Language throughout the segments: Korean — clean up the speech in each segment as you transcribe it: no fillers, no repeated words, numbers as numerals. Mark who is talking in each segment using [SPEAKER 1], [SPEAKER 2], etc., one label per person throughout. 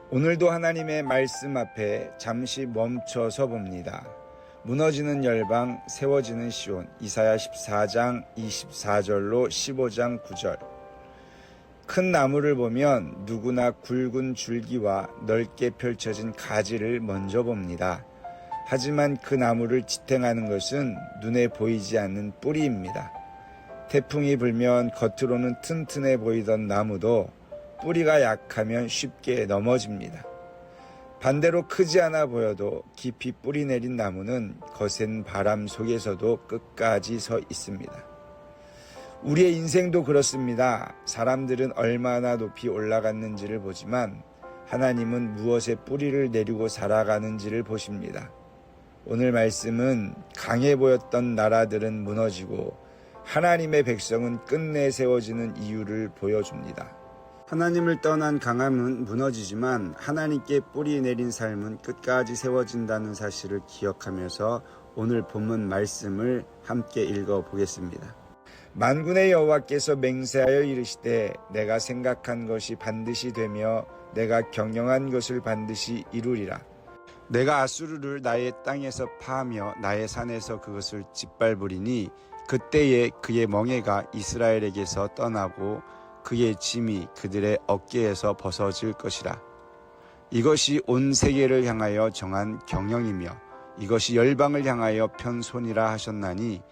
[SPEAKER 1] 오늘도 하나님의 말씀 앞에 잠시 멈춰서 봅니다. 무너지는 열방, 세워지는 시온. 이사야 14장 24절로 15장 9절. 큰 나무를 보면 누구나 굵은 줄기와 넓게 펼쳐진 가지를 먼저 봅니다. 하지만 그 나무를 지탱하는 것은 눈에 보이지 않는 뿌리입니다. 태풍이 불면 겉으로는 튼튼해 보이던 나무도 뿌리가 약하면 쉽게 넘어집니다. 반대로 크지 않아 보여도 깊이 뿌리 내린 나무는 거센 바람 속에서도 끝까지 서 있습니다. 우리의 인생도 그렇습니다. 사람들은 얼마나 높이 올라갔는지를 보지만 하나님은 무엇에 뿌리를 내리고 살아가는지를 보십니다. 오늘 말씀은 강해 보였던 나라들은 무너지고 하나님의 백성은 끝내 세워지는 이유를 보여줍니다. 하나님을 떠난 강함은 무너지지만 하나님께 뿌리 내린 삶은 끝까지 세워진다는 사실을 기억하면서 오늘 본문 말씀을 함께 읽어보겠습니다. 만군의 여호와께서 맹세하여 이르시되 내가 생각한 것이 반드시 되며 내가 경영한 것을 반드시 이루리라. 내가 아수르를 나의 땅에서 파하며 나의 산에서 그것을 짓밟으리니 그때에 그의 멍에가 이스라엘에게서 떠나고 그의 짐이 그들의 어깨에서 벗어질 것이라. 이것이 온 세계를 향하여 정한 경영이며 이것이 열방을 향하여 편 손이라 하셨나니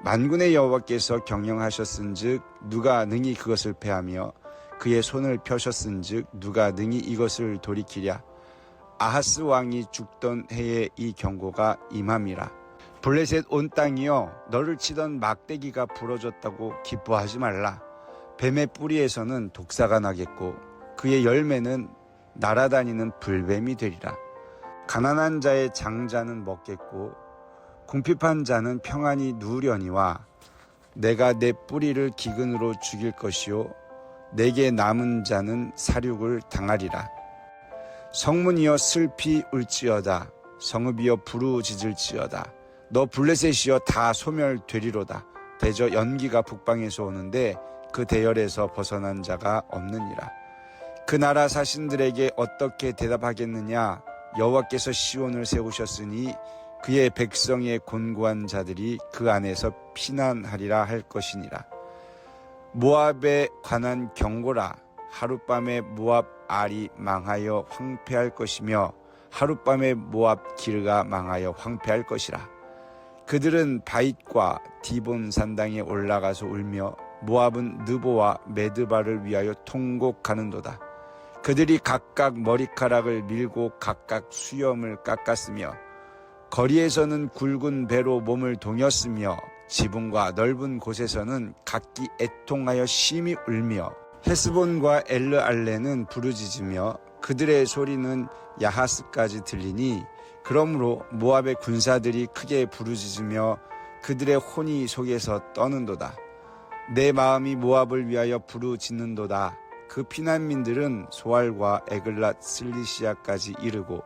[SPEAKER 1] 만군의 여호와께서 경영하셨은즉 누가 능히 그것을 패하며 그의 손을 펴셨은즉 누가 능히 이것을 돌이키랴. 아하스 왕이 죽던 해에 이 경고가 임함이라. 블레셋 온 땅이여 너를 치던 막대기가 부러졌다고 기뻐하지 말라. 뱀의 뿌리에서는 독사가 나겠고 그의 열매는 날아다니는 불뱀이 되리라. 가난한 자의 장자는 먹겠고 궁핍한 자는 평안히 누우려니와 내가 내 뿌리를 기근으로 죽일 것이요 내게 남은 자는 사륙을 당하리라. 성문이여 슬피 울지어다. 성읍이여 부르짖을지어다. 너 블레셋이여 다 소멸되리로다. 대저 연기가 북방에서 오는데 그 대열에서 벗어난 자가 없느니라. 그 나라 사신들에게 어떻게 대답하겠느냐. 여호와께서 시온을 세우셨으니 그의 백성의 곤고한 자들이 그 안에서 피난하리라 할 것이니라. 모압에 관한 경고라. 하룻밤에 모압 알이 망하여 황폐할 것이며 하룻밤에 모압 기르가 망하여 황폐할 것이라. 그들은 바잇과 디본 산당에 올라가서 울며 모압은 느보와 메드바를 위하여 통곡하는도다. 그들이 각각 머리카락을 밀고 각각 수염을 깎았으며 거리에서는 굵은 배로 몸을 동였으며 지붕과 넓은 곳에서는 각기 애통하여 심히 울며 헤스본과 엘르알레는 부르짖으며 그들의 소리는 야하스까지 들리니 그러므로 모압의 군사들이 크게 부르짖으며 그들의 혼이 속에서 떠는도다. 내 마음이 모압을 위하여 부르짖는도다. 그 피난민들은 소알과 에글랏 슬리시아까지 이르고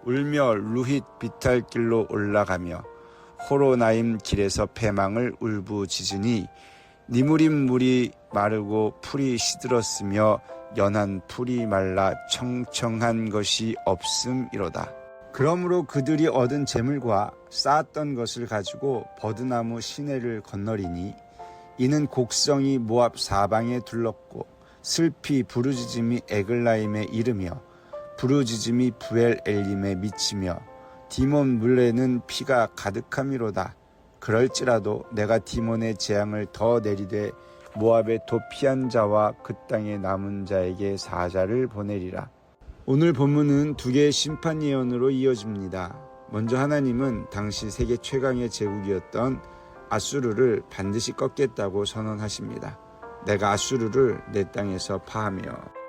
[SPEAKER 1] 울며 루힛 비탈길로 올라가며 호로나임 길에서 패망을 울부짖으니 니무림 물이 마르고 풀이 시들었으며 연한 풀이 말라 청청한 것이 없음이로다. 그러므로 그들이 얻은 재물과 쌓았던 것을 가지고 버드나무 시내를 건너리니 이는 곡성이 모압 사방에 둘렀고 슬피 부르짖음이 에글라임에 이르며 부르짖음이 부엘 엘림에 미치며 디몬 물에는 피가 가득함이로다. 그럴지라도 내가 디몬의 재앙을 더 내리되 모압의 도피한 자와 그 땅에 남은 자에게 사자를 보내리라. 오늘 본문은 두 개의 심판 예언으로 이어집니다. 먼저 하나님은 당시 세계 최강의 제국이었던 아수르를 반드시 꺾겠다고 선언하십니다. 내가 아수르를 내 땅에서 파하며.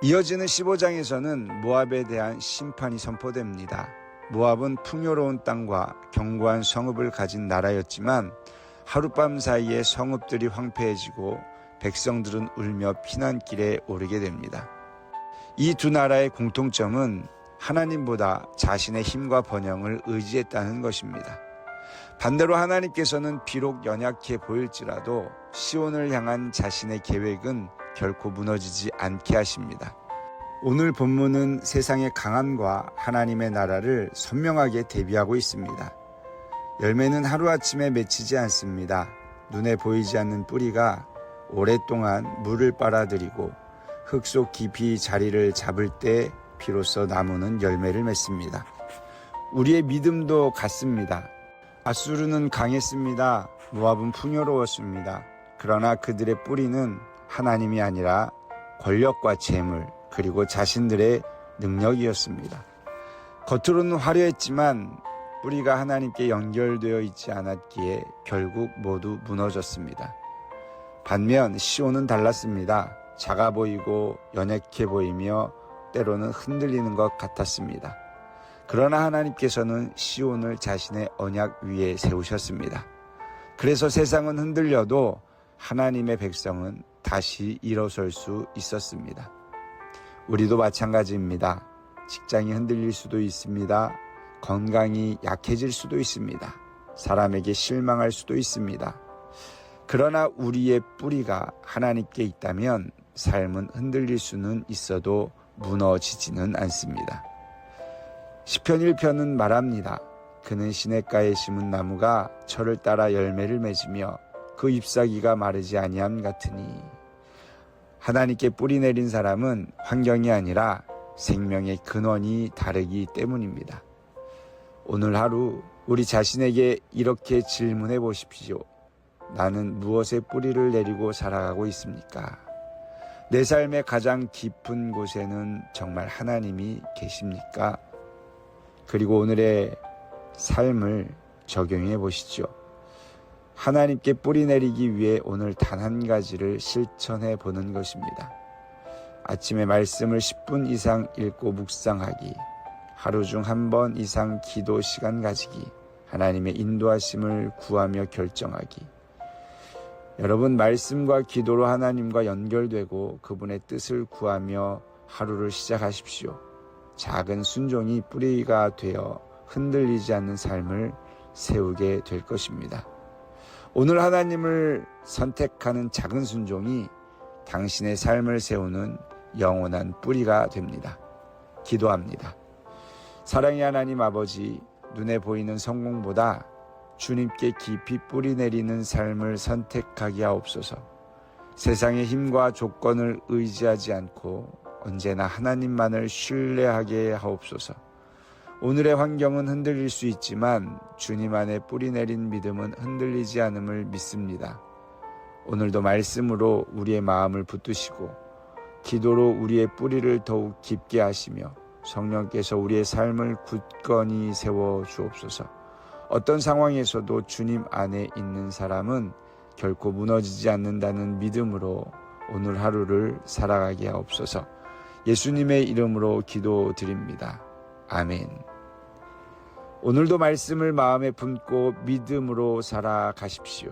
[SPEAKER 1] 이어지는 15장에서는 모압에 대한 심판이 선포됩니다. 모압은 풍요로운 땅과 견고한 성읍을 가진 나라였지만 하룻밤 사이에 성읍들이 황폐해지고 백성들은 울며 피난길에 오르게 됩니다. 이 두 나라의 공통점은 하나님보다 자신의 힘과 번영을 의지했다는 것입니다. 반대로 하나님께서는 비록 연약해 보일지라도 시온을 향한 자신의 계획은 결코 무너지지 않게 하십니다. 오늘 본문은 세상의 강함과 하나님의 나라를 선명하게 대비하고 있습니다. 열매는 하루아침에 맺히지 않습니다. 눈에 보이지 않는 뿌리가 오랫동안 물을 빨아들이고 흙 속 깊이 자리를 잡을 때 비로소 나무는 열매를 맺습니다. 우리의 믿음도 같습니다. 아수르는 강했습니다. 모압은 풍요로웠습니다. 그러나 그들의 뿌리는 하나님이 아니라 권력과 재물 그리고 자신들의 능력이었습니다. 겉으로는 화려했지만 뿌리가 하나님께 연결되어 있지 않았기에 결국 모두 무너졌습니다. 반면 시온은 달랐습니다. 작아 보이고 연약해 보이며 때로는 흔들리는 것 같았습니다. 그러나 하나님께서는 시온을 자신의 언약 위에 세우셨습니다. 그래서 세상은 흔들려도 하나님의 백성은 다시 일어설 수 있었습니다. 우리도 마찬가지입니다. 직장이 흔들릴 수도 있습니다. 건강이 약해질 수도 있습니다. 사람에게 실망할 수도 있습니다. 그러나 우리의 뿌리가 하나님께 있다면 삶은 흔들릴 수는 있어도 무너지지는 않습니다. 시편 1편은 말합니다. 그는 시냇가에 심은 나무가 철을 따라 열매를 맺으며 그 잎사귀가 마르지 아니함 같으니. 하나님께 뿌리 내린 사람은 환경이 아니라 생명의 근원이 다르기 때문입니다. 오늘 하루 우리 자신에게 이렇게 질문해 보십시오. 나는 무엇에 뿌리를 내리고 살아가고 있습니까? 내 삶의 가장 깊은 곳에는 정말 하나님이 계십니까? 그리고 오늘의 삶을 적용해 보시죠. 하나님께 뿌리 내리기 위해 오늘 단 한 가지를 실천해 보는 것입니다. 아침에 말씀을 10분 이상 읽고 묵상하기, 하루 중 한 번 이상 기도 시간 가지기, 하나님의 인도하심을 구하며 결정하기. 여러분, 말씀과 기도로 하나님과 연결되고 그분의 뜻을 구하며 하루를 시작하십시오. 작은 순종이 뿌리가 되어 흔들리지 않는 삶을 세우게 될 것입니다. 오늘 하나님을 선택하는 작은 순종이 당신의 삶을 세우는 영원한 뿌리가 됩니다. 기도합니다. 사랑의 하나님 아버지, 눈에 보이는 성공보다 주님께 깊이 뿌리 내리는 삶을 선택하게 하옵소서. 세상의 힘과 조건을 의지하지 않고 언제나 하나님만을 신뢰하게 하옵소서. 오늘의 환경은 흔들릴 수 있지만 주님 안에 뿌리 내린 믿음은 흔들리지 않음을 믿습니다. 오늘도 말씀으로 우리의 마음을 붙드시고 기도로 우리의 뿌리를 더욱 깊게 하시며 성령께서 우리의 삶을 굳건히 세워 주옵소서. 어떤 상황에서도 주님 안에 있는 사람은 결코 무너지지 않는다는 믿음으로 오늘 하루를 살아가게 하옵소서. 예수님의 이름으로 기도드립니다. 아멘. 오늘도 말씀을 마음에 품고 믿음으로 살아가십시오.